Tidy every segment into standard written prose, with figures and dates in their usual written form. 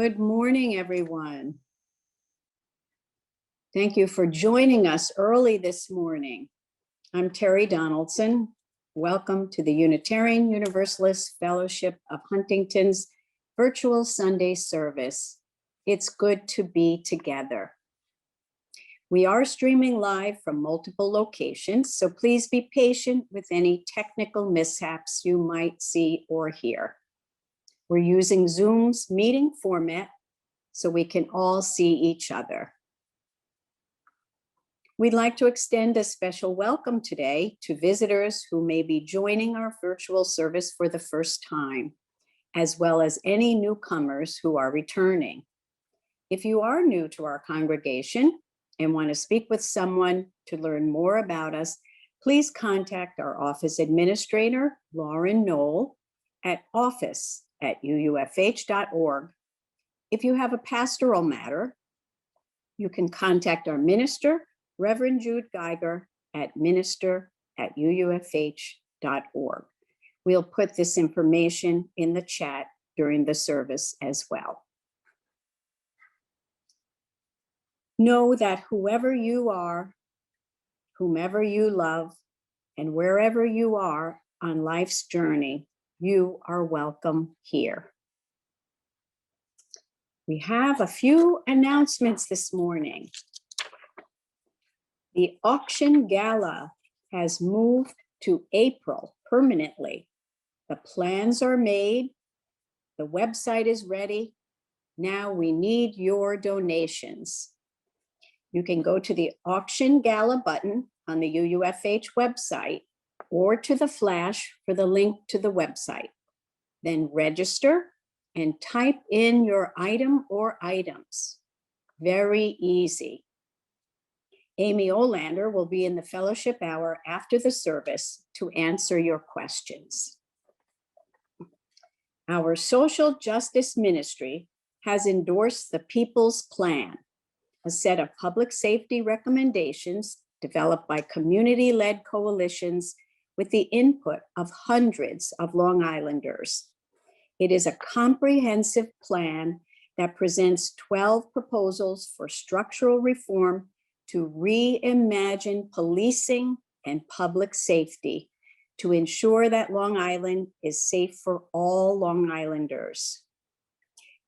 Good morning, everyone. Thank you for joining us early this morning. I'm Terry Donaldson. Welcome to the Unitarian Universalist Fellowship of Huntington's virtual Sunday service. It's good to be together. We are streaming live from multiple locations, so please be patient with any technical mishaps you might see or hear. We're using Zoom's meeting format so we can all see each other. We'd like to extend a special welcome today to visitors who may be joining our virtual service for the first time, as well as any newcomers who are returning. If you are new to our congregation and want to speak with someone to learn more about us, please contact our office administrator, Lauren Knoll, at office@uufh.org. If you have a pastoral matter, you can contact our minister, Reverend Jude Geiger, at minister@uufh.org. We'll put this information in the chat during the service as well. Know that whoever you are, whomever you love, and wherever you are on life's journey, you are welcome here. We have a few announcements this morning. The auction gala has moved to April permanently. The plans are made. The website is ready. Now we need your donations. You can go to the auction gala button on the UUFH website or to the flash for the link to the website. Then register and type in your item or items. Very easy. Amy Olander will be in the fellowship hour after the service to answer your questions. Our social justice ministry has endorsed the People's Plan, a set of public safety recommendations developed by community-led coalitions with the input of hundreds of Long Islanders. It is a comprehensive plan that presents 12 proposals for structural reform to reimagine policing and public safety to ensure that Long Island is safe for all Long Islanders.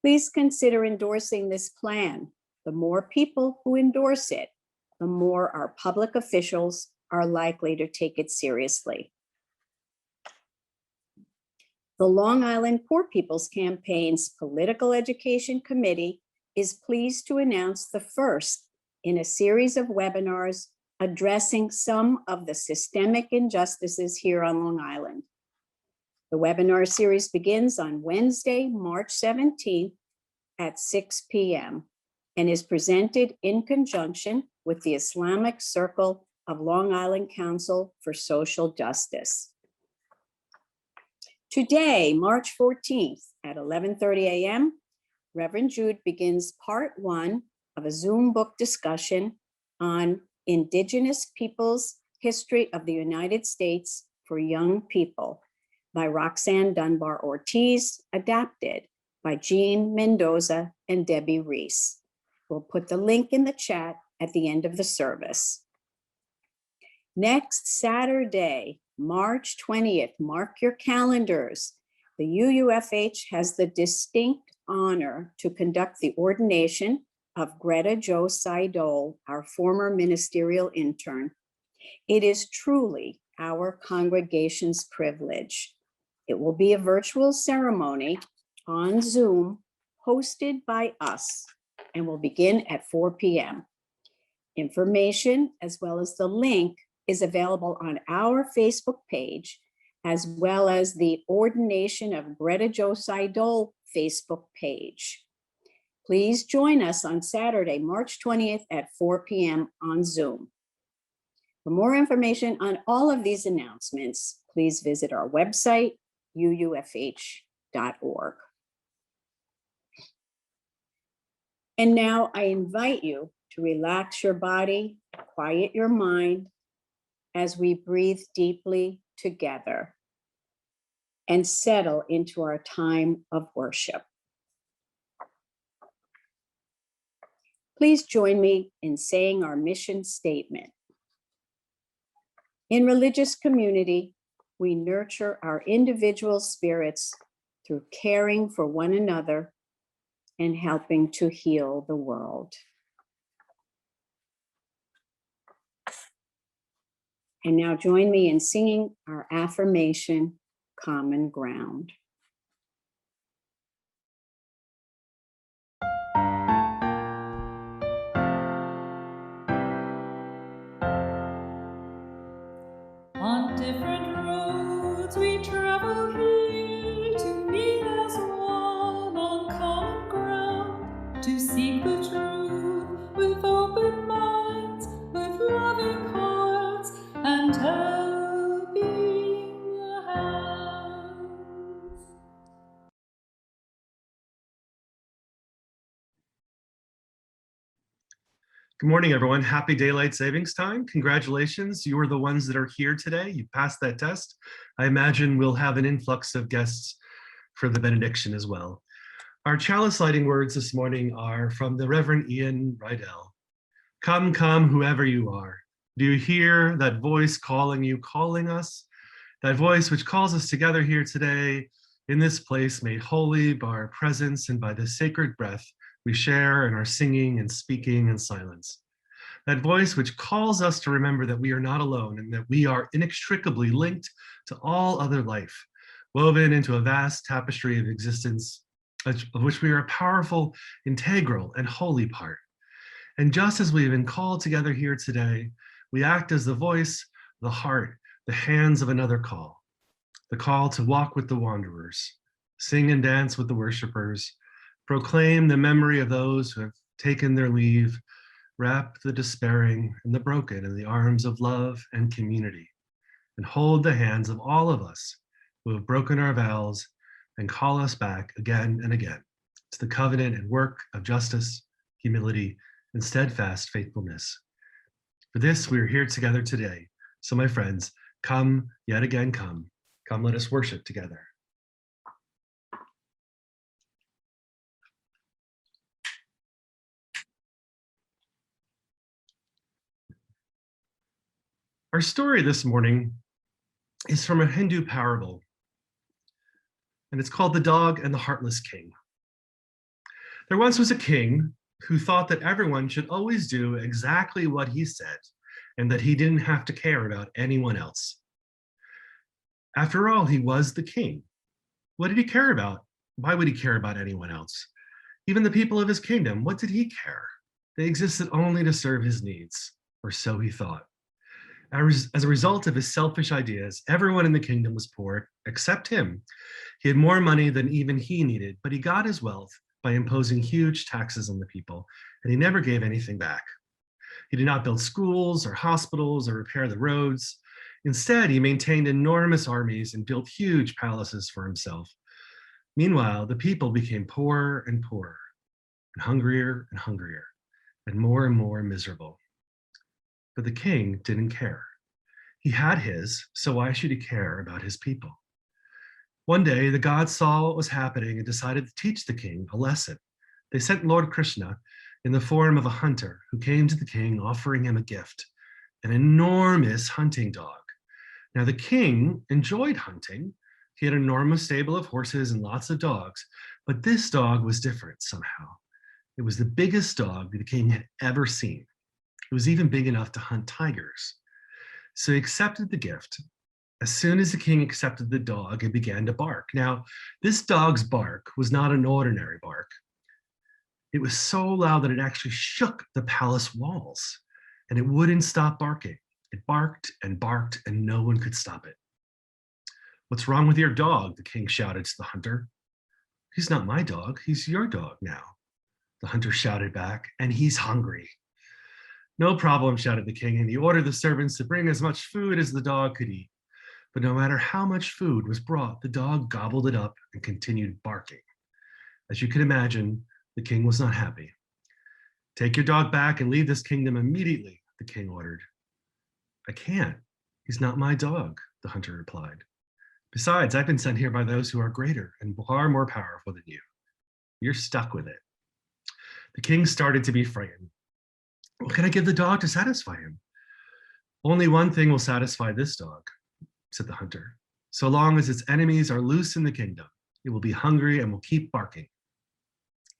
Please consider endorsing this plan. The more people who endorse it, the more our public officials are likely to take it seriously. The Long Island Poor People's Campaign's Political Education Committee is pleased to announce the first in a series of webinars addressing some of the systemic injustices here on Long Island. The webinar series begins on Wednesday, March 17th at 6 p.m. and is presented in conjunction with the Islamic Circle of Long Island Council for Social Justice. Today, March 14th at 11:30 a.m., Reverend Jude begins part 1 of a Zoom book discussion on Indigenous Peoples' History of the United States for Young People by Roxanne Dunbar Ortiz, adapted by Jean Mendoza and Debbie Reese. We'll put the link in the chat at the end of the service. Next Saturday, March 20th, mark your calendars. The UUFH has the distinct honor to conduct the ordination of Greta Jo Seidel, our former ministerial intern. It is truly our congregation's privilege. It will be a virtual ceremony on Zoom hosted by us and will begin at 4 p.m. Information as well as the link is available on our Facebook page, as well as the Ordination of Greta Jo Seidel Facebook page. Please join us on Saturday, March 20th at 4 p.m. on Zoom. For more information on all of these announcements, please visit our website, uufh.org. And now I invite you to relax your body, quiet your mind as we breathe deeply together and settle into our time of worship. Please join me in saying our mission statement. In religious community, we nurture our individual spirits through caring for one another and helping to heal the world. And now join me in singing our affirmation, Common Ground. On different roads we travel here to meet as one on common ground, to seek the truth with open minds, with loving hearts and helping hands. Good morning, everyone. Happy daylight savings time. Congratulations. You are the ones that are here today. You passed that test. I imagine we'll have an influx of guests for the benediction as well. Our chalice lighting words this morning are from the Reverend Ian Rydell. Come, come, whoever you are. Do you hear that voice calling you, calling us? That voice which calls us together here today in this place made holy by our presence and by the sacred breath we share in our singing and speaking and silence. That voice which calls us to remember that we are not alone and that we are inextricably linked to all other life, woven into a vast tapestry of existence of which we are a powerful, integral, and holy part. And just as we have been called together here today, we act as the voice, the heart, the hands of another call. The call to walk with the wanderers, sing and dance with the worshipers, proclaim the memory of those who have taken their leave, wrap the despairing and the broken in the arms of love and community, and hold the hands of all of us who have broken our vows and call us back again and again to the covenant and work of justice, humility, and steadfast faithfulness. For this, we are here together today. So my friends, come yet again, come. Come, let us worship together. Our story this morning is from a Hindu parable, and it's called The Dog and the Heartless King. There once was a king who thought that everyone should always do exactly what he said and that he didn't have to care about anyone else. After all, he was the king. What did he care about? Why would he care about anyone else? Even the people of his kingdom, what did he care? They existed only to serve his needs, or so he thought. As a result of his selfish ideas, everyone in the kingdom was poor except him. He had more money than even he needed, but he got his wealth by imposing huge taxes on the people, and he never gave anything back. He did not build schools or hospitals or repair the roads. Instead, he maintained enormous armies and built huge palaces for himself. Meanwhile, the people became poorer and poorer, and hungrier, and more miserable. But the king didn't care. He had his, so why should he care about his people? One day, the gods saw what was happening and decided to teach the king a lesson. They sent Lord Krishna in the form of a hunter who came to the king offering him a gift, an enormous hunting dog. Now, the king enjoyed hunting. He had an enormous stable of horses and lots of dogs, but this dog was different somehow. It was the biggest dog the king had ever seen. It was even big enough to hunt tigers. So he accepted the gift. As soon as the king accepted the dog, it began to bark. Now, this dog's bark was not an ordinary bark. It was so loud that it actually shook the palace walls, and it wouldn't stop barking. It barked, and no one could stop it. "What's wrong with your dog?" the king shouted to the hunter. "He's not my dog, he's your dog now," the hunter shouted back, "and he's hungry." "No problem," shouted the king, and he ordered the servants to bring as much food as the dog could eat. But no matter how much food was brought, the dog gobbled it up and continued barking. As you can imagine, the king was not happy. "Take your dog back and leave this kingdom immediately," the king ordered. "I can't. He's not my dog," the hunter replied. "Besides, I've been sent here by those who are greater and far more powerful than you. You're stuck with it." The king started to be frightened. What can I give the dog to satisfy him? Only one thing will satisfy this dog, said the hunter. So long as its enemies are loose in the kingdom, it will be hungry and will keep barking.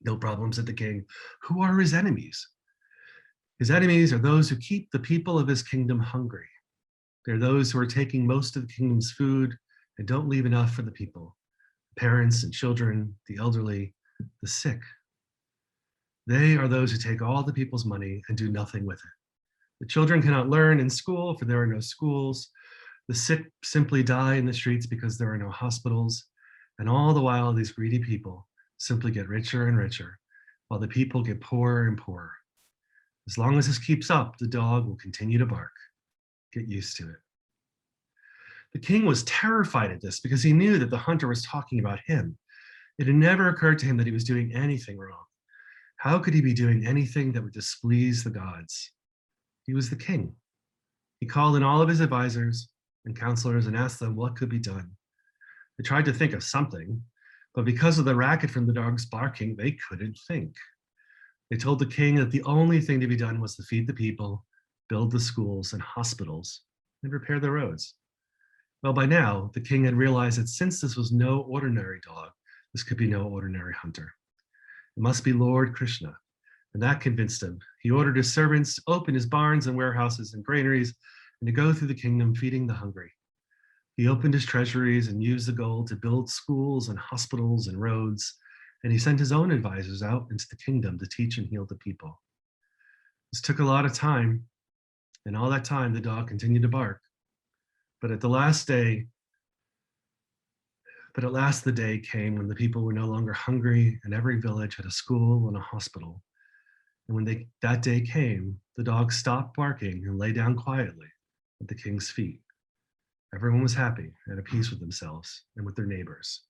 No problem, said the king. Who are his enemies? His enemies are those who keep the people of his kingdom hungry. They're those who are taking most of the kingdom's food and don't leave enough for the people, parents and children, the elderly, the sick. They are those who take all the people's money and do nothing with it. The children cannot learn in school, for there are no schools. The sick simply die in the streets because there are no hospitals. And all the while, these greedy people simply get richer and richer, while the people get poorer and poorer. As long as this keeps up, the dog will continue to bark. Get used to it. The king was terrified at this because he knew that the hunter was talking about him. It had never occurred to him that he was doing anything wrong. How could he be doing anything that would displease the gods? He was the king. He called in all of his advisors and counselors and asked them what could be done. They tried to think of something, but because of the racket from the dog's barking, they couldn't think. They told the king that the only thing to be done was to feed the people, build the schools and hospitals, and repair the roads. Well, by now, the king had realized that since this was no ordinary dog, this could be no ordinary hunter. It must be Lord Krishna, and that convinced him. He ordered his servants to open his barns and warehouses and granaries and to go through the kingdom feeding the hungry. He opened his treasuries and used the gold to build schools and hospitals and roads, and he sent his own advisors out into the kingdom to teach and heal the people. This took a lot of time, and all that time the dog continued to bark. But at last the day came when the people were no longer hungry and every village had a school and a hospital. And when that day came, the dog stopped barking and lay down quietly at the king's feet. Everyone was happy and at peace with themselves and with their neighbors,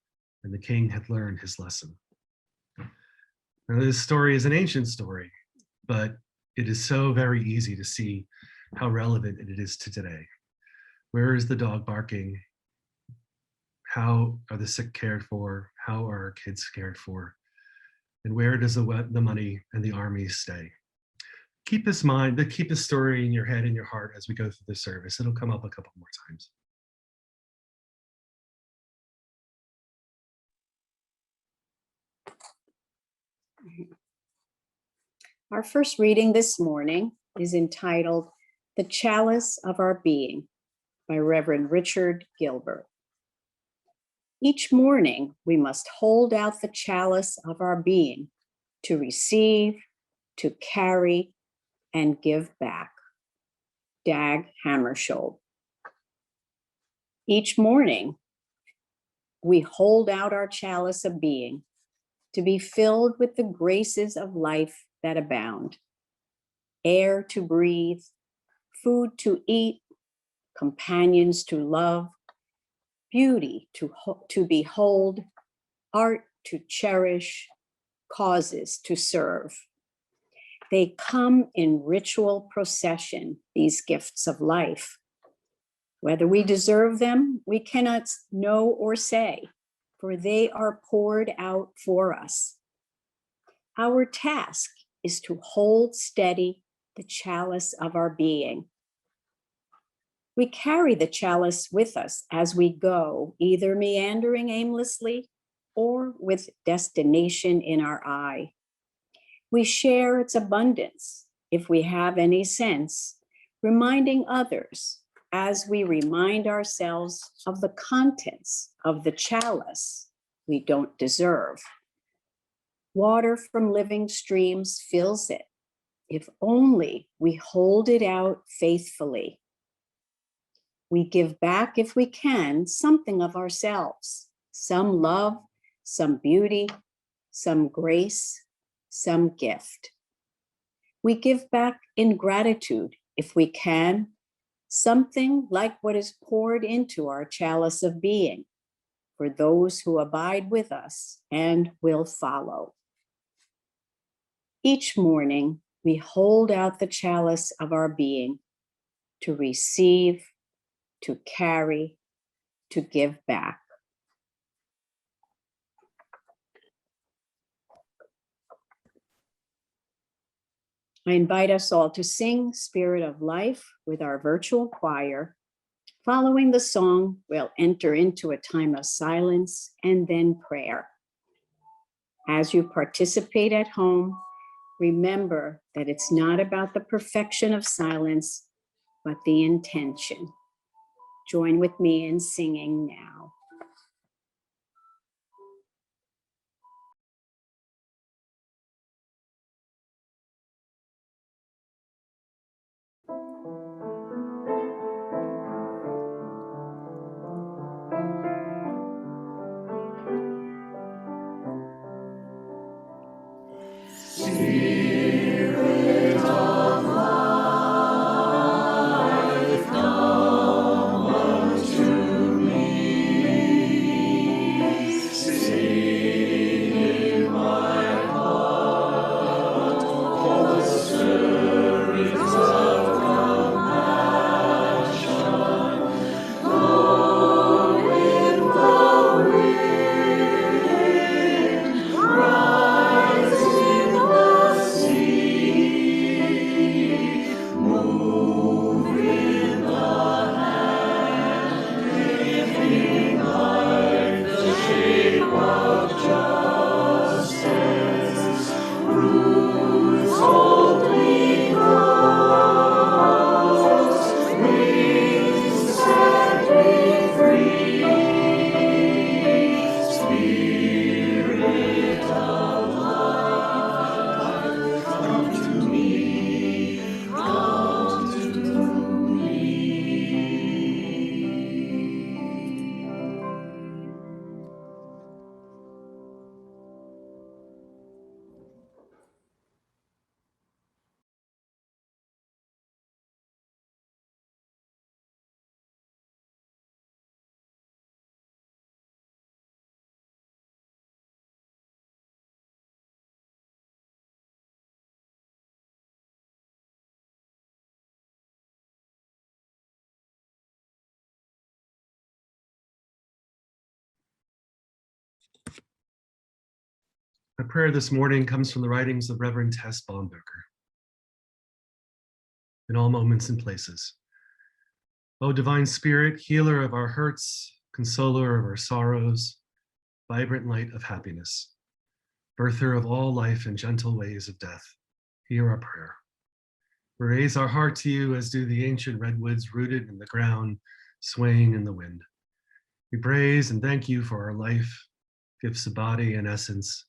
and the king had learned his lesson. Now, this story is an ancient story, but it is so very easy to see how relevant it is to today. Where is the dog barking? How are the sick cared for? How are our kids cared for? And where does the money and the army stay? Keep this story in your head and your heart as we go through the service. It'll come up a couple more times. Our first reading this morning is entitled "The Chalice of Our Being" by Reverend Richard Gilbert. Each morning, we must hold out the chalice of our being to receive, to carry, and give back. Dag Hammarskjöld. Each morning, we hold out our chalice of being to be filled with the graces of life that abound. Air to breathe, food to eat, companions to love, beauty to behold, art to cherish, causes to serve. They come in ritual procession, these gifts of life. Whether we deserve them, we cannot know or say, for they are poured out for us. Our task is to hold steady the chalice of our being. We carry the chalice with us as we go, either meandering aimlessly or with destination in our eye. We share its abundance, if we have any sense, reminding others as we remind ourselves of the contents of the chalice we don't deserve. Water from living streams fills it, if only we hold it out faithfully. We give back, if we can, something of ourselves, some love, some beauty, some grace, some gift. We give back in gratitude, if we can, something like what is poured into our chalice of being for those who abide with us and will follow. Each morning, we hold out the chalice of our being to receive, to carry, to give back. I invite us all to sing Spirit of Life with our virtual choir. Following the song, we'll enter into a time of silence and then prayer. As you participate at home, remember that it's not about the perfection of silence, but the intention. Join with me in singing now. My prayer this morning comes from the writings of Reverend Tess Baumberger. In all moments and places. O divine spirit, healer of our hurts, consoler of our sorrows, vibrant light of happiness, birther of all life and gentle ways of death, hear our prayer. We raise our heart to you as do the ancient redwoods rooted in the ground, swaying in the wind. We praise and thank you for our life, gifts of body and essence,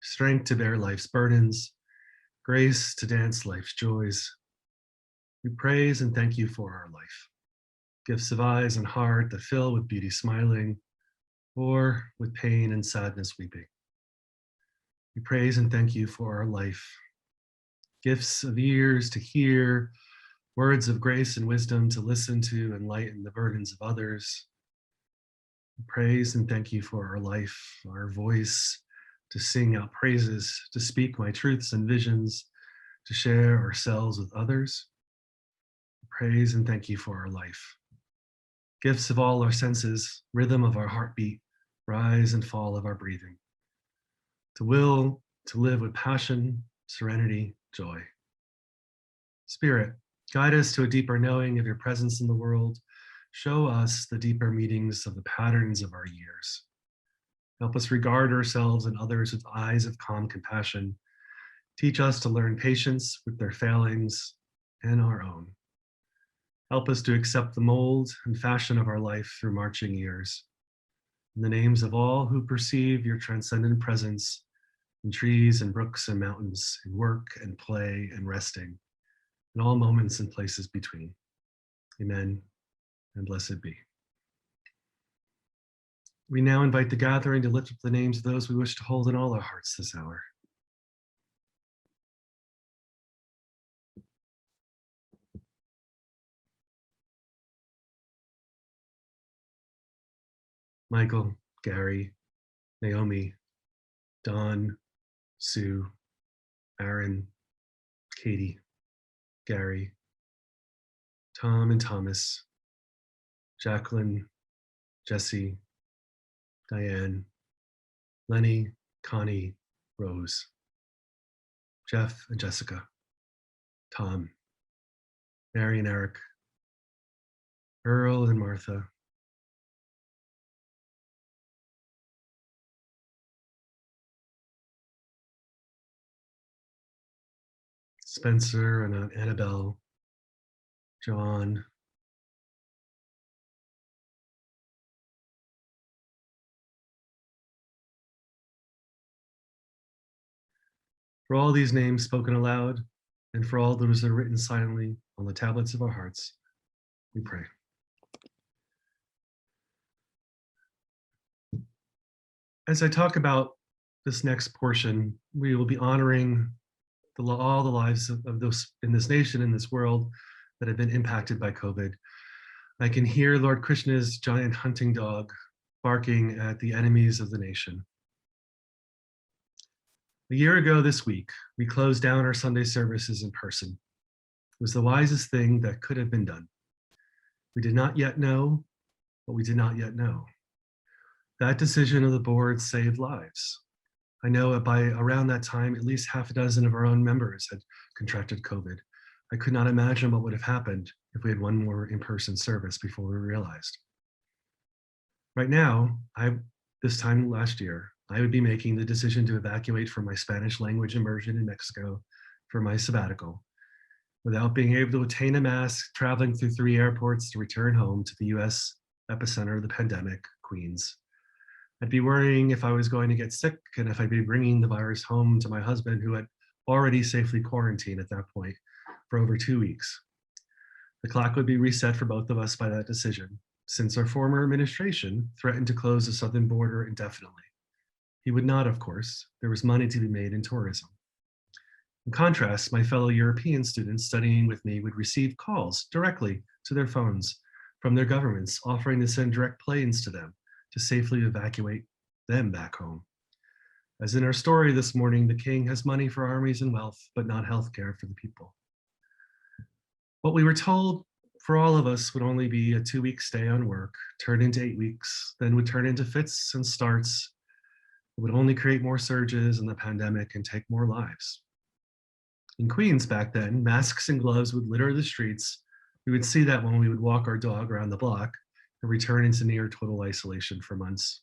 strength to bear life's burdens, grace to dance life's joys. We praise and thank you for our life, gifts of eyes and heart that fill with beauty smiling, or with pain and sadness weeping. We praise and thank you for our life, gifts of ears to hear, words of grace and wisdom to listen to and lighten the burdens of others. We praise and thank you for our life, our voice to sing out praises, to speak my truths and visions, to share ourselves with others. We praise and thank you for our life. Gifts of all our senses, rhythm of our heartbeat, rise and fall of our breathing. To will to live with passion, serenity, joy. Spirit, guide us to a deeper knowing of your presence in the world. Show us the deeper meanings of the patterns of our years. Help us regard ourselves and others with eyes of calm compassion. Teach us to learn patience with their failings and our own. Help us to accept the mold and fashion of our life through marching years. In the names of all who perceive your transcendent presence in trees and brooks and mountains, in work and play and resting, in all moments and places between. Amen and blessed be. We now invite the gathering to lift up the names of those we wish to hold in all our hearts this hour. Michael, Gary, Naomi, Don, Sue, Aaron, Katie, Gary, Tom and Thomas, Jacqueline, Jesse, Diane, Lenny, Connie, Rose, Jeff and Jessica, Tom, Mary and Eric, Earl and Martha, Spencer and Aunt Annabelle, John, for all these names spoken aloud, and for all those that are written silently on the tablets of our hearts, we pray. As I talk about this next portion, we will be honoring all the lives of those in this nation, in this world, that have been impacted by COVID. I can hear Lord Krishna's giant hunting dog barking at the enemies of the nation. A year ago this week, we closed down our Sunday services in person. It was the wisest thing that could have been done. We did not yet know what we did not yet know. That decision of the board saved lives. I know that by around that time, at least half a dozen of our own members had contracted COVID. I could not imagine what would have happened if we had one more in-person service before we realized. Right now, this time last year, I would be making the decision to evacuate from my Spanish language immersion in Mexico for my sabbatical, without being able to attain a mask, traveling through 3 airports to return home to the US epicenter of the pandemic, Queens. I'd be worrying if I was going to get sick and if I'd be bringing the virus home to my husband, who had already safely quarantined at that point for over 2 weeks. The clock would be reset for both of us by that decision, since our former administration threatened to close the southern border indefinitely. He would not, of course. There was money to be made in tourism. In contrast, my fellow European students studying with me would receive calls directly to their phones from their governments offering to send direct planes to them to safely evacuate them back home. As in our story this morning, the king has money for armies and wealth, but not healthcare for the people. What we were told for all of us would only be a 2-week stay on work, turned into 8 weeks, then would turn into fits and starts. It would only create more surges in the pandemic and take more lives. In Queens back then, masks and gloves would litter the streets. We would see that when we would walk our dog around the block and return into near total isolation for months.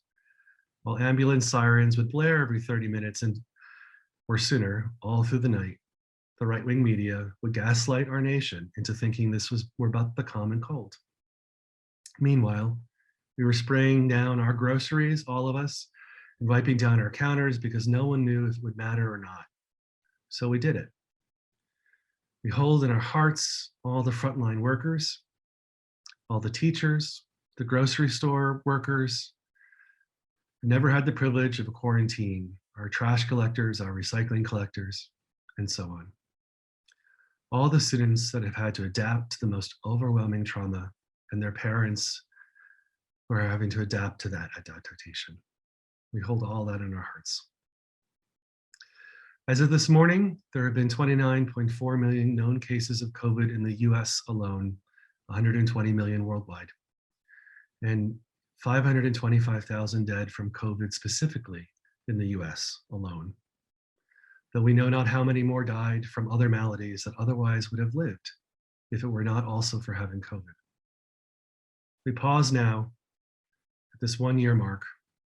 While ambulance sirens would blare every 30 minutes or sooner, all through the night, the right-wing media would gaslight our nation into thinking were but the common cold. Meanwhile, we were spraying down our groceries, all of us, and wiping down our counters because no one knew if it would matter or not. So we did it. We hold in our hearts all the frontline workers, all the teachers, the grocery store workers who never had the privilege of a quarantine, our trash collectors, our recycling collectors, and so on. All the students that have had to adapt to the most overwhelming trauma, and their parents who are having to adapt to that adaptation. We hold all that in our hearts. As of this morning, there have been 29.4 million known cases of COVID in the US alone, 120 million worldwide, and 525,000 dead from COVID specifically in the US alone. Though we know not how many more died from other maladies that otherwise would have lived if it were not also for having COVID. We pause now at this 1-year mark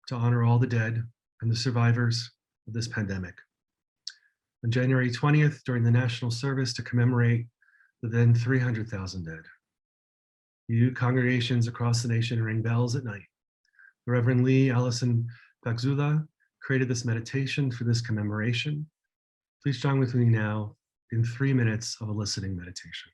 to honor all the dead and the survivors of this pandemic. On January 20th, during the national service to commemorate the then 300,000 dead, you congregations across the nation ring bells at night. The Reverend Lee Allison Bagzula created this meditation for this commemoration. Please join with me now in 3 minutes of a listening meditation.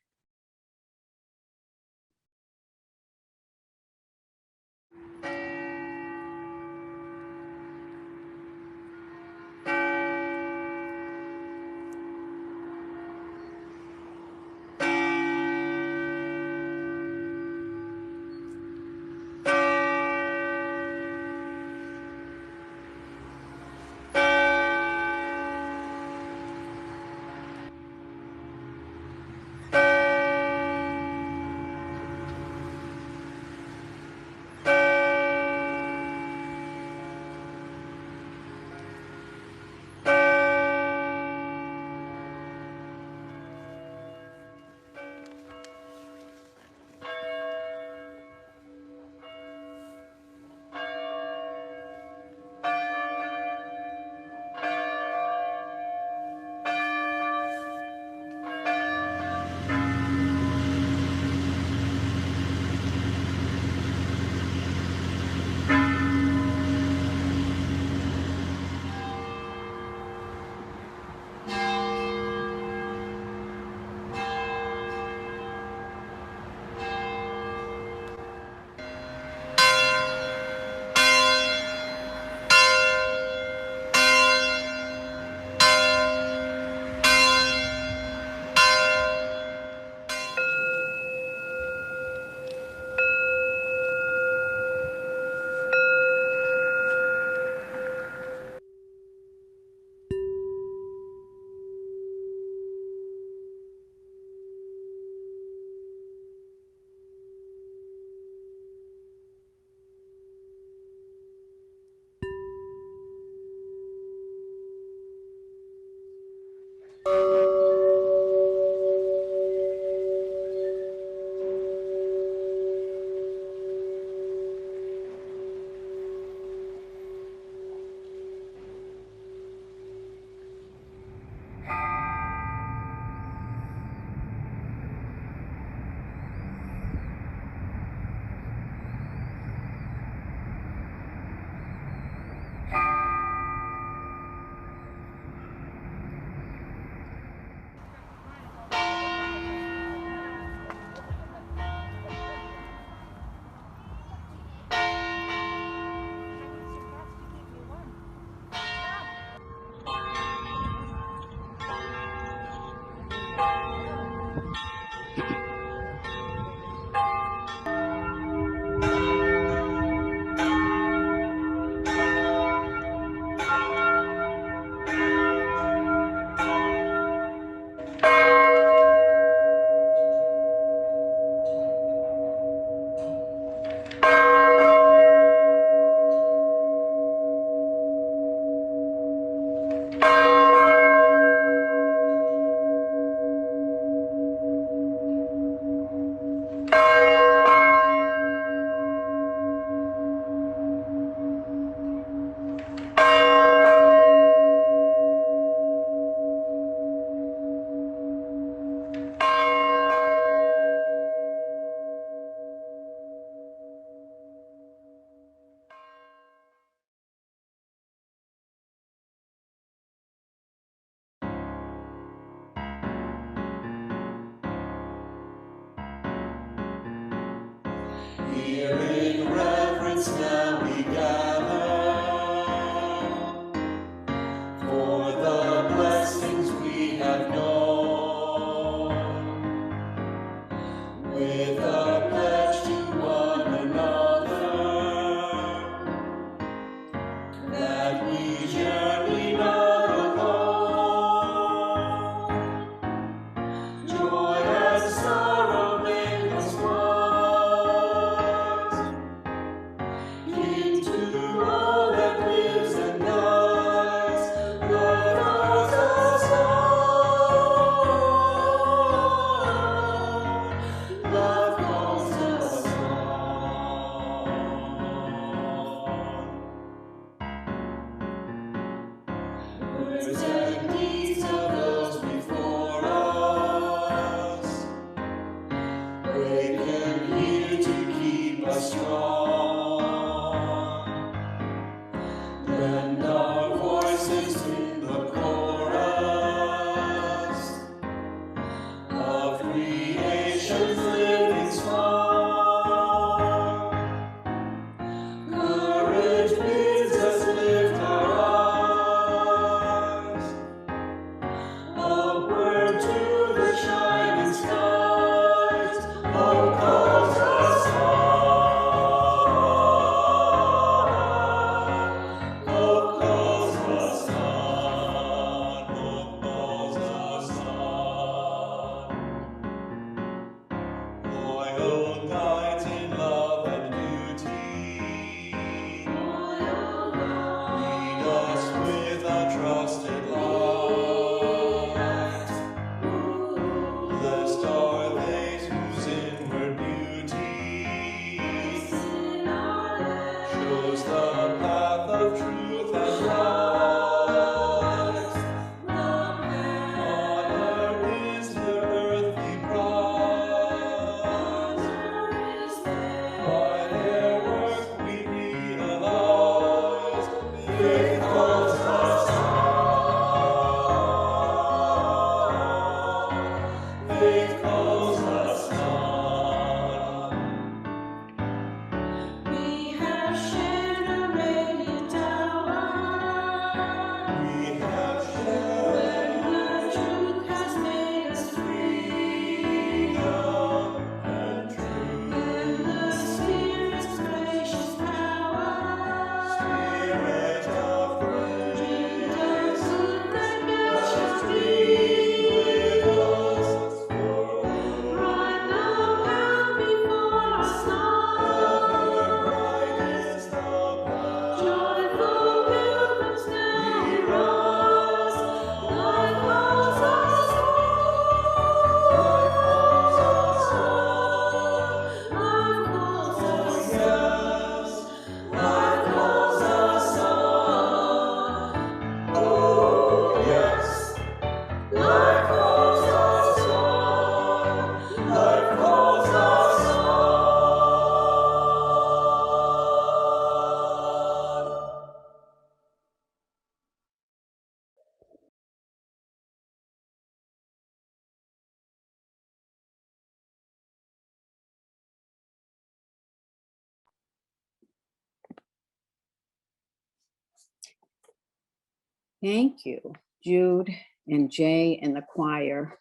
Thank you, Jude and Jay and the choir.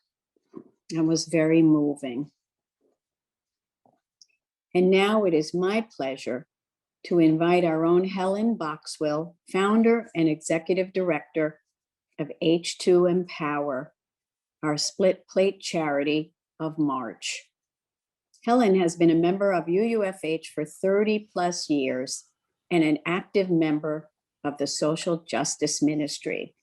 That was very moving. And now it is my pleasure to invite our own Helen Boxwell, founder and executive director of H2 Empower, our split plate charity of March. Helen has been a member of UUFH for 30 plus years and an active member of the social justice ministry.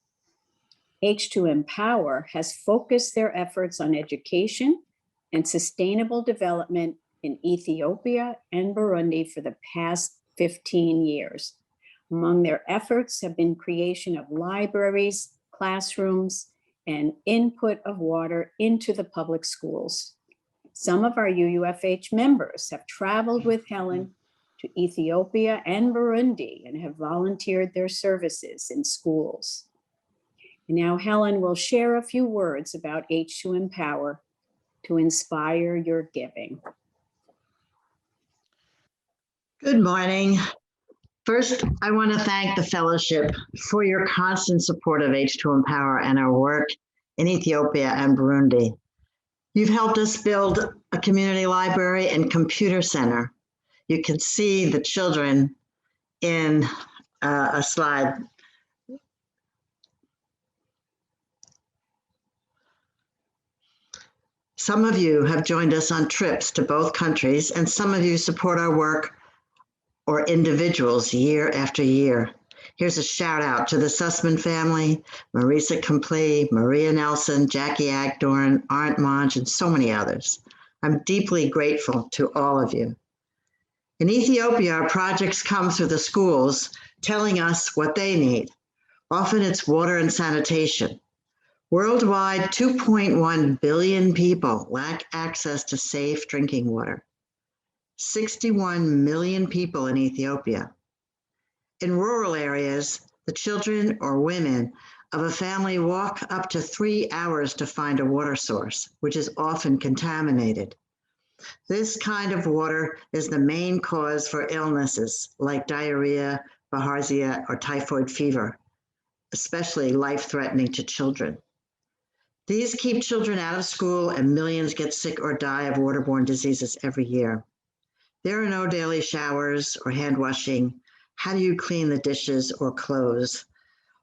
H2 Empower has focused their efforts on education and sustainable development in Ethiopia and Burundi for the past 15 years. Among their efforts have been creation of libraries, classrooms, and input of water into the public schools. Some of our UUFH members have traveled with Helen to Ethiopia and Burundi and have volunteered their services in schools. And now Helen will share a few words about H2 Empower to inspire your giving. Good morning. First, I want to thank the fellowship for your constant support of H2 Empower and our work in Ethiopia and Burundi. You've helped us build a community library and computer center. You can see the children in a slide. Some of you have joined us on trips to both countries, and some of you support our work or individuals year after year. Here's a shout out to the Sussman family, Marisa Complete, Maria Nelson, Jackie Agdorn, Arndt Monge, and so many others. I'm deeply grateful to all of you. In Ethiopia, our projects come through the schools telling us what they need. Often it's water and sanitation. Worldwide, 2.1 billion people lack access to safe drinking water. 61 million people in Ethiopia. In rural areas, the children or women of a family walk up to 3 hours to find a water source, which is often contaminated. This kind of water is the main cause for illnesses like diarrhea, bilharzia, or typhoid fever, especially life-threatening to children. These keep children out of school, and millions get sick or die of waterborne diseases every year. There are no daily showers or hand washing. How do you clean the dishes or clothes?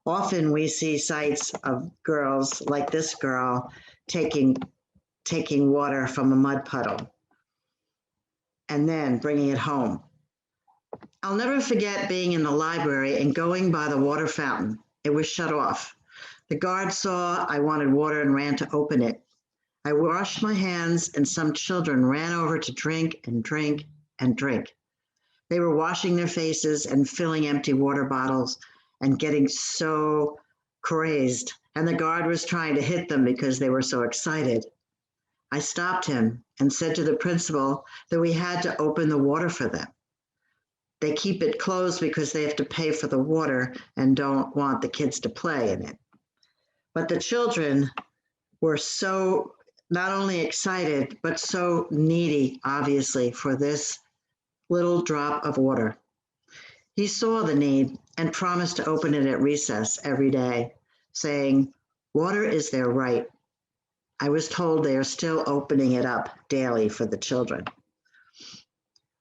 Often we see sights of girls like this girl taking water from a mud puddle and then bringing it home. I'll never forget being in the library and going by the water fountain. It was shut off. The guard saw I wanted water and ran to open it. I washed my hands, and some children ran over to drink and drink and drink. They were washing their faces and filling empty water bottles and getting so crazed. And the guard was trying to hit them because they were so excited. I stopped him and said to the principal that we had to open the water for them. They keep it closed because they have to pay for the water and don't want the kids to play in it. But the children were so not only excited, but so needy, obviously, for this little drop of water. He saw the need and promised to open it at recess every day, saying, water is their right. I was told they are still opening it up daily for the children.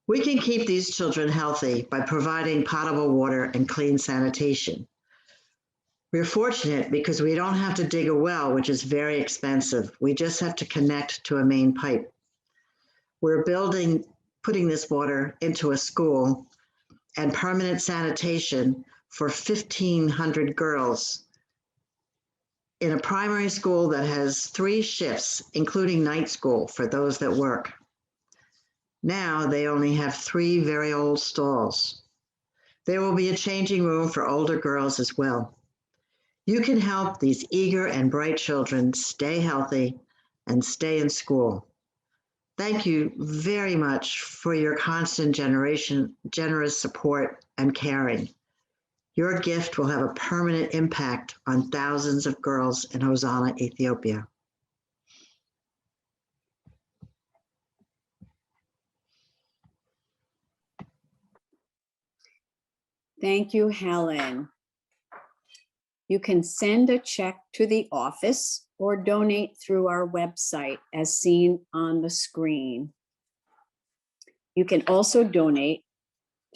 We can keep these children healthy by providing potable water and clean sanitation. We're fortunate because we don't have to dig a well, which is very expensive. We just have to connect to a main pipe. We're putting this water into a school and permanent sanitation for 1,500 girls in a primary school that has 3 shifts, including night school for those that work. Now they only have 3 very old stalls. There will be a changing room for older girls as well. You can help these eager and bright children stay healthy and stay in school. Thank you very much for your constant generous support and caring. Your gift will have a permanent impact on thousands of girls in Hosanna, Ethiopia. Thank you, Helen. You can send a check to the office or donate through our website as seen on the screen. You can also donate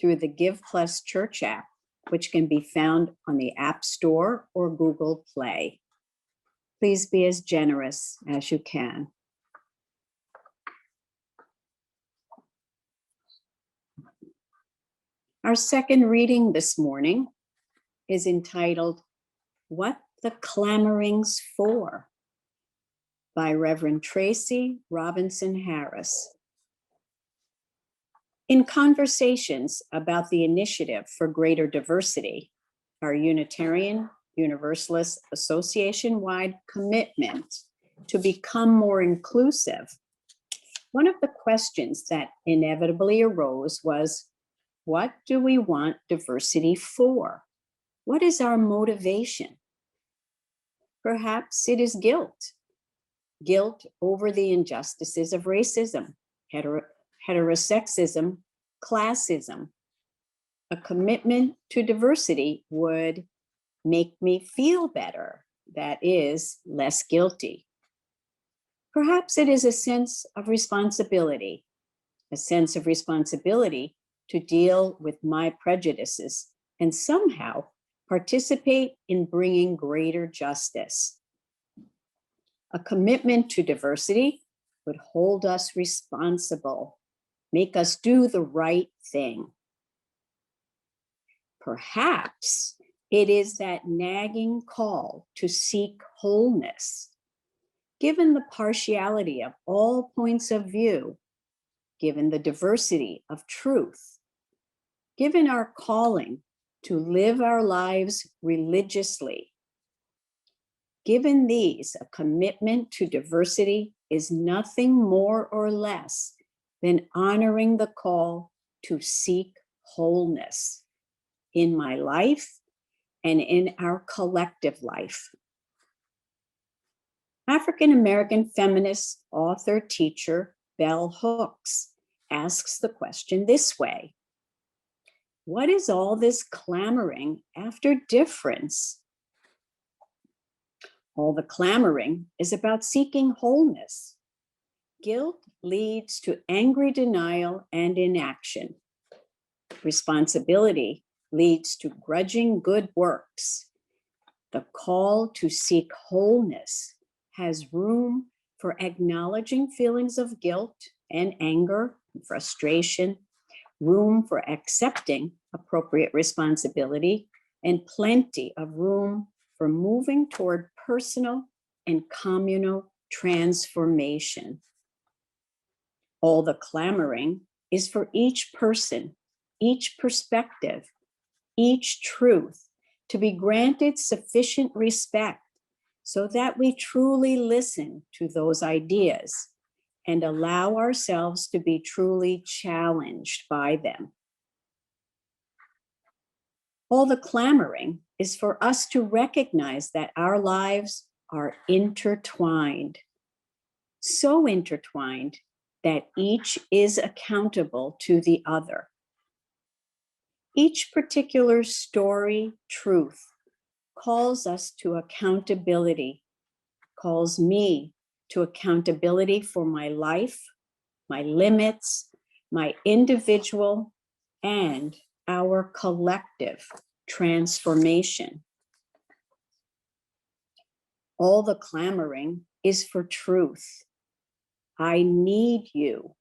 through the Give Plus Church app, which can be found on the App Store or Google Play. Please be as generous as you can. Our second reading this morning is entitled, What the Clamorings For? By Reverend Tracy Robinson Harris. In conversations about the initiative for greater diversity, our Unitarian Universalist Association-wide commitment to become more inclusive, one of the questions that inevitably arose was, what do we want diversity for? What is our motivation? Perhaps it is guilt. Guilt over the injustices of racism, heterosexism, classism. A commitment to diversity would make me feel better, that is, less guilty. Perhaps it is a sense of responsibility to deal with my prejudices and somehow participate in bringing greater justice. A commitment to diversity would hold us responsible, make us do the right thing. Perhaps it is that nagging call to seek wholeness. Given the partiality of all points of view, given the diversity of truth, given our calling to live our lives religiously, given these, a commitment to diversity is nothing more or less than honoring the call to seek wholeness in my life and in our collective life. African-American feminist, author, teacher, Bell Hooks asks the question this way: what is all this clamoring after difference? All the clamoring is about seeking wholeness. Guilt leads to angry denial and inaction. Responsibility leads to grudging good works. The call to seek wholeness has room for acknowledging feelings of guilt and anger and frustration, room for accepting appropriate responsibility, and plenty of room for moving toward personal and communal transformation. All the clamoring is for each person, each perspective, each truth to be granted sufficient respect so that we truly listen to those ideas and allow ourselves to be truly challenged by them. All the clamoring is for us to recognize that our lives are intertwined, so intertwined that each is accountable to the other. Each particular story, truth, calls us to accountability, calls me to accountability for my life, my limits, my individual, and our collective transformation. All the clamoring is for truth. I need you.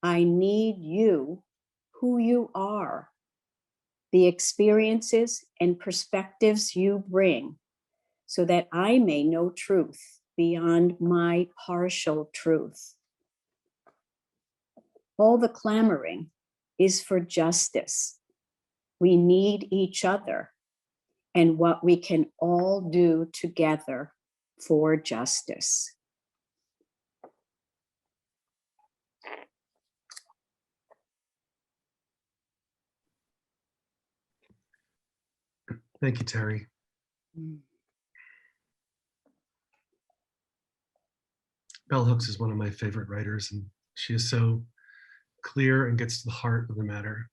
I need you, who you are, the experiences and perspectives you bring, so that I may know truth beyond my partial truth. All the clamoring is for justice. We need each other and what we can all do together for justice. Thank you, Terry. Bell Hooks is one of my favorite writers, and she is so clear and gets to the heart of the matter.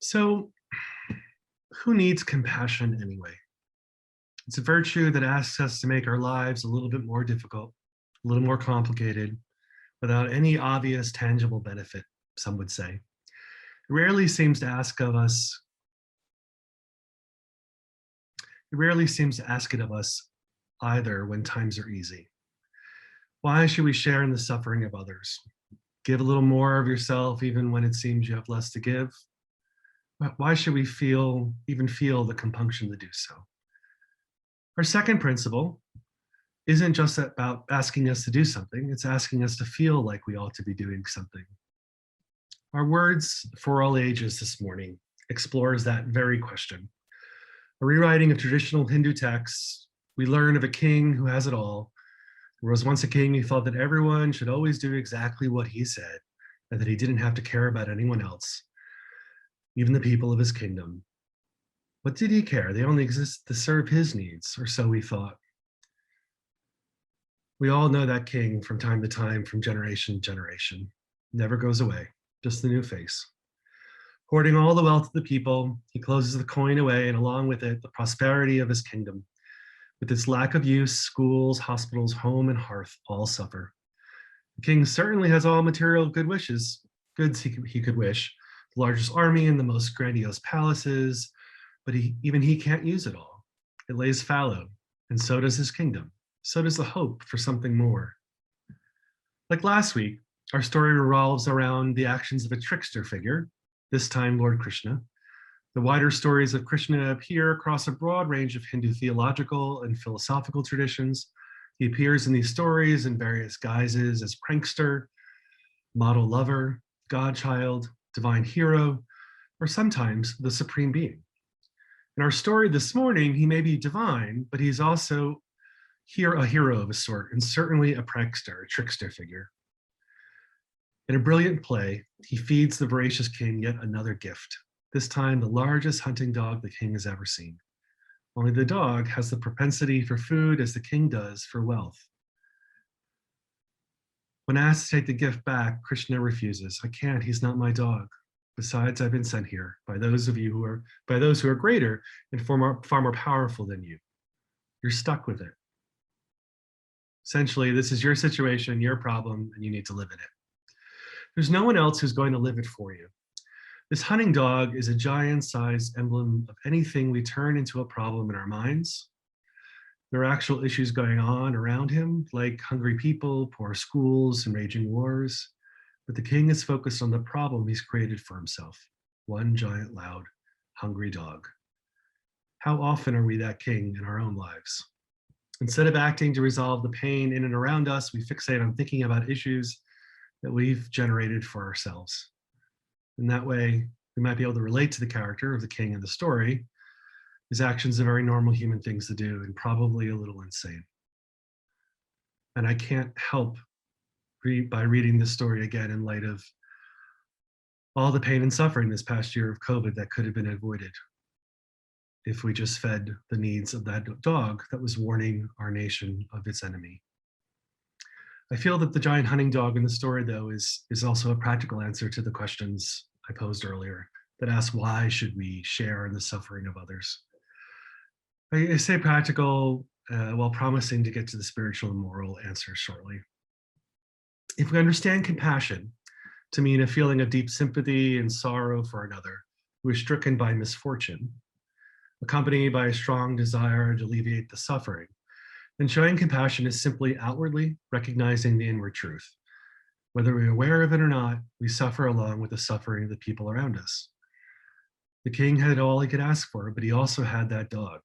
So, Who needs compassion anyway? It's a virtue that asks us to make our lives a little bit more difficult, a little more complicated, without any obvious tangible benefit, some would say. It rarely seems to ask it of us either when times are easy. Why should we share in the suffering of others? Give a little more of yourself even when it seems you have less to give? Why should we even feel the compunction to do so? Our second principle isn't just about asking us to do something, it's asking us to feel like we ought to be doing something. Our words for all ages this morning explores that very question. A rewriting of traditional Hindu texts, we learn of a king who has it all. There was once a king who thought that everyone should always do exactly what he said, and that he didn't have to care about anyone else, even the people of his kingdom. What did he care? They only exist to serve his needs, or so he thought. We all know that king from time to time, from generation to generation. Never goes away, just the new face. Hoarding all the wealth of the people, he closes the coin away, and along with it, the prosperity of his kingdom. With its lack of use, schools, hospitals, home, and hearth all suffer. The king certainly has all material goods he could wish, the largest army and the most grandiose palaces, but even he can't use it all. It lays fallow, and so does his kingdom. So does the hope for something more. Like last week, our story revolves around the actions of a trickster figure, this time Lord Krishna. The wider stories of Krishna appear across a broad range of Hindu theological and philosophical traditions. He appears in these stories in various guises as prankster, model lover, godchild, divine hero, or sometimes the supreme being. In our story this morning, he may be divine, but he's also a hero of a sort, and certainly a prankster, a trickster figure. In a brilliant play, he feeds the voracious king yet another gift, this time the largest hunting dog the king has ever seen. Only the dog has the propensity for food as the king does for wealth. When asked to take the gift back, Krishna refuses. I can't, he's not my dog. Besides, I've been sent here by those who are greater and far more powerful than you. You're stuck with it. Essentially, this is your situation, your problem, and you need to live in it. There's no one else who's going to live it for you. This hunting dog is a giant-sized emblem of anything we turn into a problem in our minds. There are actual issues going on around him, like hungry people, poor schools, and raging wars. But the king is focused on the problem he's created for himself. One giant, loud, hungry dog. How often are we that king in our own lives? Instead of acting to resolve the pain in and around us, we fixate on thinking about issues that we've generated for ourselves. In that way, we might be able to relate to the character of the king in the story. His actions are very normal human things to do and probably a little insane. And I can't help by reading this story again in light of all the pain and suffering this past year of COVID that could have been avoided if we just fed the needs of that dog that was warning our nation of its enemy. I feel that the giant hunting dog in the story, though, is also a practical answer to the questions I posed earlier that ask why should we share in the suffering of others? I say practical while promising to get to the spiritual and moral answers shortly. If we understand compassion to mean a feeling of deep sympathy and sorrow for another who is stricken by misfortune, accompanied by a strong desire to alleviate the suffering, then showing compassion is simply outwardly recognizing the inward truth. Whether we're aware of it or not, we suffer along with the suffering of the people around us. The king had all he could ask for, but he also had that dog,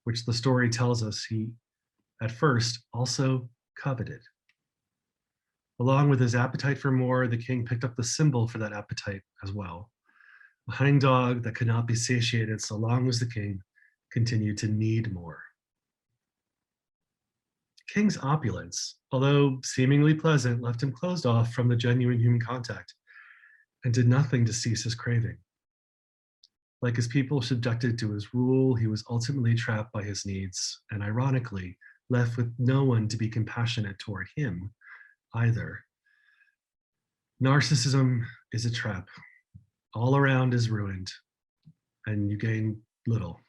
which the story tells us he, at first, also coveted. Along with his appetite for more, the king picked up the symbol for that appetite as well. A hunting dog that could not be satiated so long as the king continued to need more. King's opulence, although seemingly pleasant, left him closed off from the genuine human contact and did nothing to cease his craving. Like his people subjected to his rule, he was ultimately trapped by his needs and ironically left with no one to be compassionate toward him either. Narcissism is a trap. All around is ruined, and you gain little.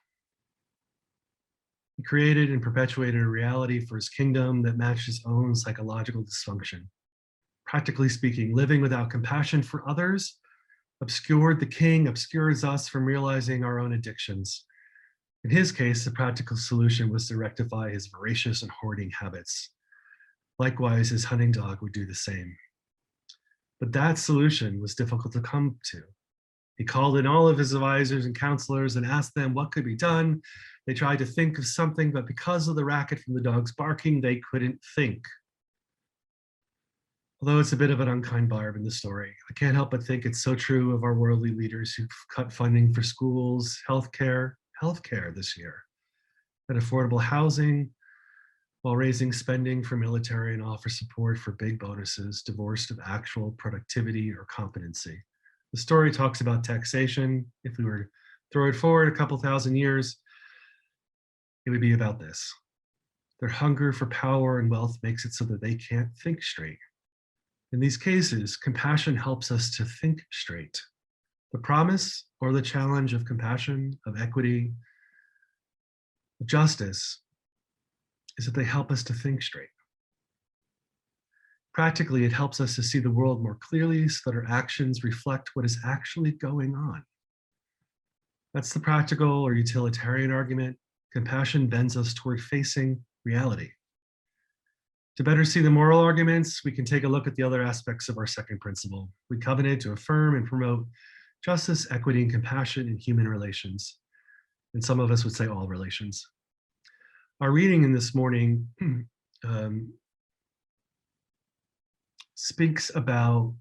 He created and perpetuated a reality for his kingdom that matched his own psychological dysfunction. Practically speaking, living without compassion for others obscured the king, obscures us from realizing our own addictions. In his case, the practical solution was to rectify his voracious and hoarding habits. Likewise, his hunting dog would do the same. But that solution was difficult to come to. He called in all of his advisors and counselors and asked them what could be done. They tried to think of something, but because of the racket from the dog's barking, they couldn't think. Although it's a bit of an unkind barb in the story, I can't help but think it's so true of our worldly leaders who've cut funding for schools, healthcare this year, and affordable housing, while raising spending for military and offer support for big bonuses, divorced of actual productivity or competency. The story talks about taxation. If we were to throw it forward a couple thousand years, it would be about this. Their hunger for power and wealth makes it so that they can't think straight. In these cases, compassion helps us to think straight. The promise or the challenge of compassion, of equity, of justice is that they help us to think straight. Practically, it helps us to see the world more clearly so that our actions reflect what is actually going on. That's the practical or utilitarian argument. Compassion bends us toward facing reality. To better see the moral arguments, we can take a look at the other aspects of our second principle. We covenant to affirm and promote justice, equity, and compassion in human relations. And some of us would say all relations. Our reading in this morning speaks about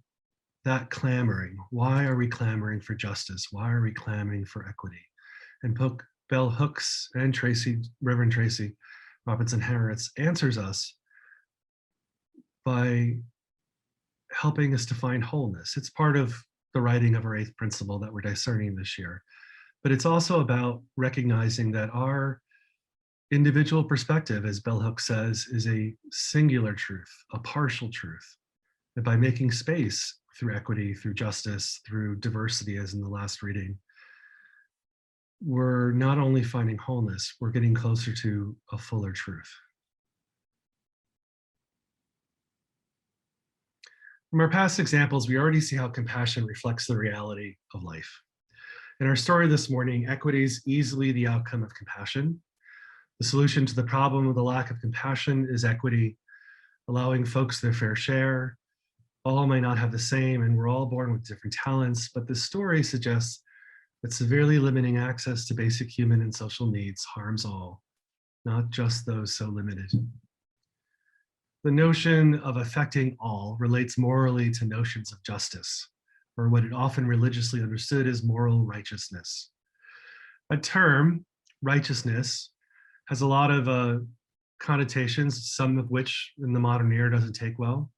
that clamoring. Why are we clamoring for justice? Why are we clamoring for equity? And Bell Hooks and Reverend Tracy Robinson Harris answers us by helping us to find wholeness. It's part of the writing of our eighth principle that we're discerning this year. But it's also about recognizing that our individual perspective, as Bell Hooks says, is a singular truth, a partial truth. And by making space through equity, through justice, through diversity, as in the last reading, we're not only finding wholeness, we're getting closer to a fuller truth. From our past examples, we already see how compassion reflects the reality of life. In our story this morning, equity is easily the outcome of compassion. The solution to the problem of the lack of compassion is equity, allowing folks their fair share. All may not have the same, and we're all born with different talents, but this story suggests that severely limiting access to basic human and social needs harms all, not just those so limited. The notion of affecting all relates morally to notions of justice, or what it often religiously understood as moral righteousness. A term, righteousness, has a lot of connotations, some of which in the modern era doesn't take well.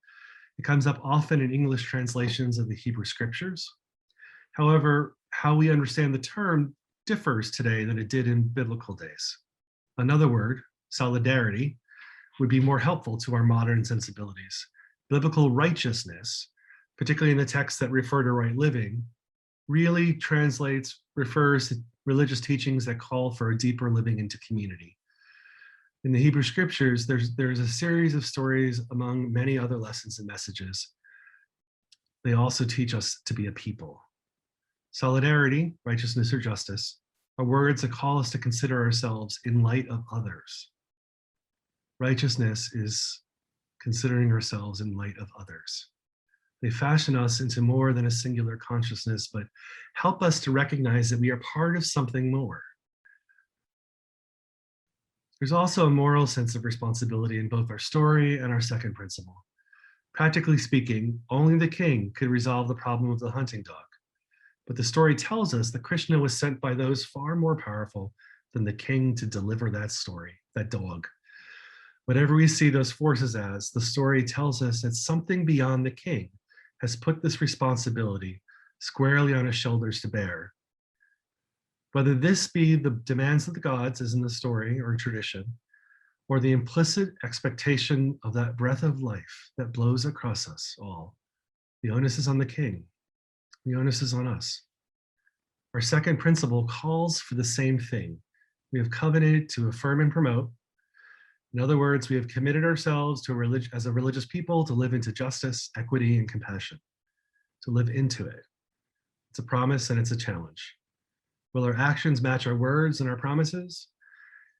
It comes up often in English translations of the Hebrew scriptures. However, how we understand the term differs today than it did in biblical days. Another word, solidarity, would be more helpful to our modern sensibilities. Biblical righteousness, particularly in the texts that refer to right living, really refers to religious teachings that call for a deeper living into community. In the Hebrew scriptures, there's a series of stories among many other lessons and messages. They also teach us to be a people. Solidarity, righteousness or justice, are words that call us to consider ourselves in light of others. Righteousness is considering ourselves in light of others. They fashion us into more than a singular consciousness, but help us to recognize that we are part of something more. There's also a moral sense of responsibility in both our story and our second principle. Practically speaking, only the king could resolve the problem of the hunting dog. But the story tells us that Krishna was sent by those far more powerful than the king to deliver that dog. Whatever we see those forces as, the story tells us that something beyond the king has put this responsibility squarely on his shoulders to bear. Whether this be the demands of the gods, as in the story or tradition, or the implicit expectation of that breath of life that blows across us all, the onus is on the king. The onus is on us. Our second principle calls for the same thing. We have covenanted to affirm and promote. In other words, we have committed ourselves to as a religious people to live into justice, equity, and compassion, to live into it. It's a promise and it's a challenge. Will our actions match our words and our promises?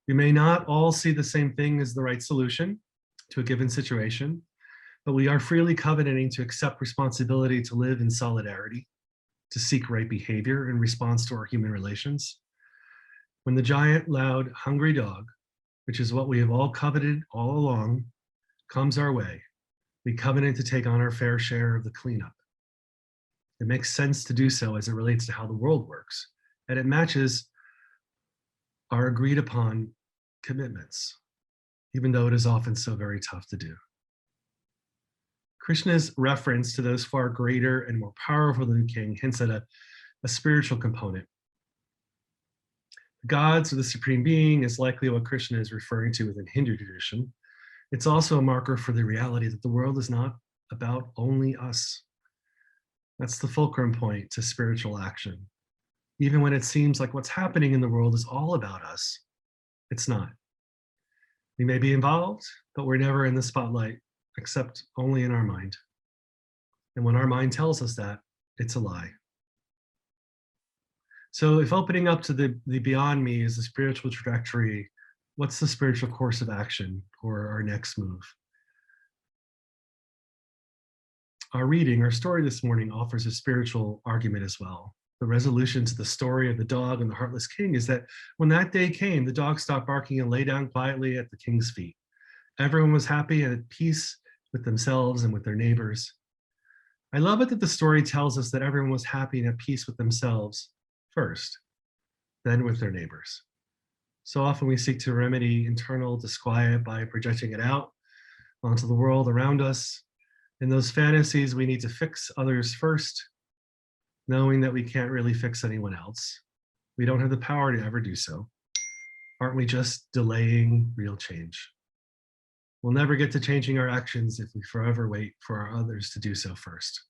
We may not all see the same thing as the right solution to a given situation, but we are freely covenanting to accept responsibility to live in solidarity, to seek right behavior in response to our human relations. When the giant, loud, hungry dog, which is what we have all coveted all along, comes our way, we covenant to take on our fair share of the cleanup. It makes sense to do so as it relates to how the world works, and it matches our agreed upon commitments, even though it is often so very tough to do. Krishna's reference to those far greater and more powerful than the king hints at a spiritual component. The gods or the supreme being is likely what Krishna is referring to within Hindu tradition. It's also a marker for the reality that the world is not about only us. That's the fulcrum point to spiritual action. Even when it seems like what's happening in the world is all about us, it's not. We may be involved, but we're never in the spotlight, except only in our mind. And when our mind tells us that, it's a lie. So if opening up to the beyond me is the spiritual trajectory, what's the spiritual course of action for our next move? Our reading, our story this morning offers a spiritual argument as well. The resolution to the story of the dog and the heartless king is that when that day came, the dog stopped barking and lay down quietly at the king's feet. Everyone was happy and at peace with themselves and with their neighbors. I love it that the story tells us that everyone was happy and at peace with themselves first, then with their neighbors. So often we seek to remedy internal disquiet by projecting it out onto the world around us. In those fantasies, we need to fix others first, knowing that we can't really fix anyone else. We don't have the power to ever do so. Aren't we just delaying real change? We'll never get to changing our actions if we forever wait for our others to do so first.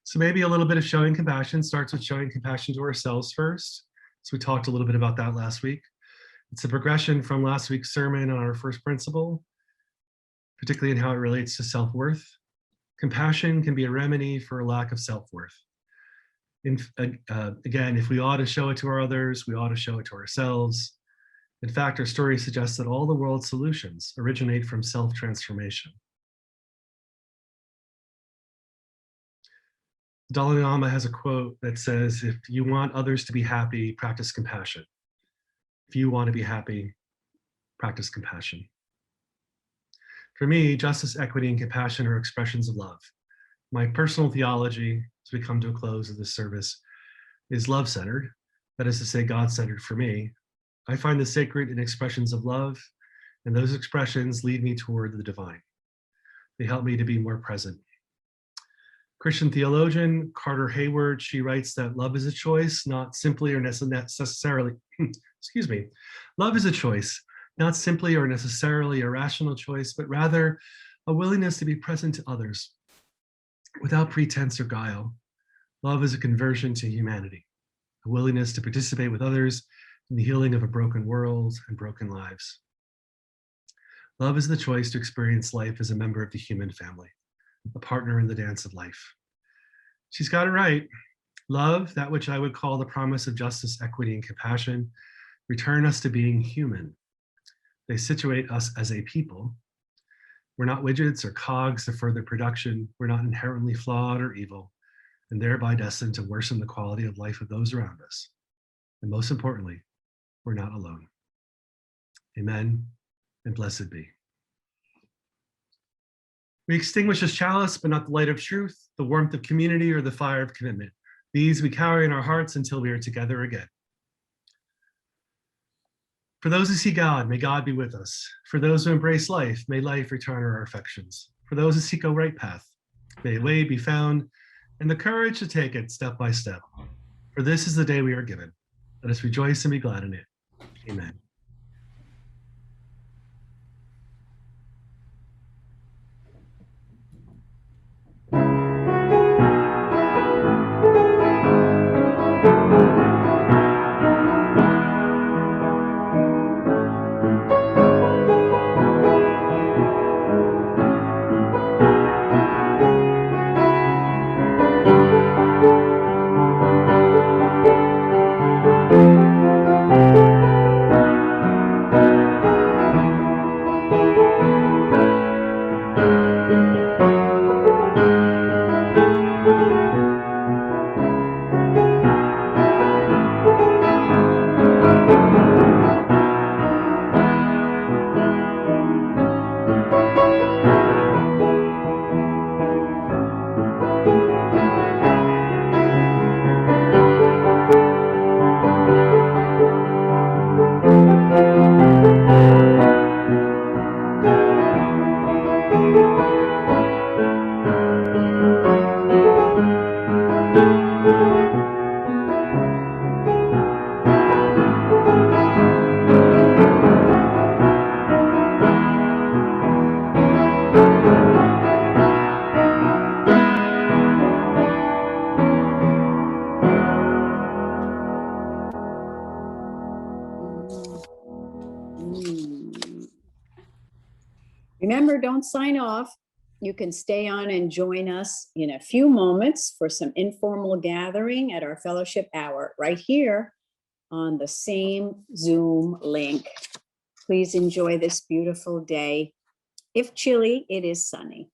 So maybe a little bit of showing compassion starts with showing compassion to ourselves first. So we talked a little bit about that last week. It's a progression from last week's sermon on our first principle, particularly in how it relates to self-worth. Compassion can be a remedy for a lack of self-worth. Again, if we ought to show it to our others, we ought to show it to ourselves. In fact, our story suggests that all the world's solutions originate from self-transformation. Dalai Lama has a quote that says, if you want others to be happy, practice compassion. If you want to be happy, practice compassion. For me, justice, equity, and compassion are expressions of love. My personal theology, as we come to a close of this service, is love-centered. That is to say, God-centered for me. I find the sacred in expressions of love, and those expressions lead me toward the divine. They help me to be more present. Christian theologian Carter Hayward, she writes that love is a choice, not simply or necessarily, love is a choice, not simply or necessarily a rational choice, but rather a willingness to be present to others without pretense or guile. Love is a conversion to humanity, a willingness to participate with others in the healing of a broken world and broken lives. Love is the choice to experience life as a member of the human family, a partner in the dance of life. She's got it right. Love, that which I would call the promise of justice, equity, and compassion, return us to being human. They situate us as a people. We're not widgets or cogs to further production. We're not inherently flawed or evil, and thereby destined to worsen the quality of life of those around us. And most importantly, we're not alone. Amen, and blessed be. We extinguish this chalice, but not the light of truth, the warmth of community, or the fire of commitment. These we carry in our hearts until we are together again. For those who see God, may God be with us. For those who embrace life, may life return our affections. For those who seek a right path, may a way be found and the courage to take it step by step. For this is the day we are given. Let us rejoice and be glad in it. Amen. Remember, don't sign off. You can stay on and join us in a few moments for some informal gathering at our fellowship hour right here on the same Zoom link. Please enjoy this beautiful day. If chilly, it is sunny.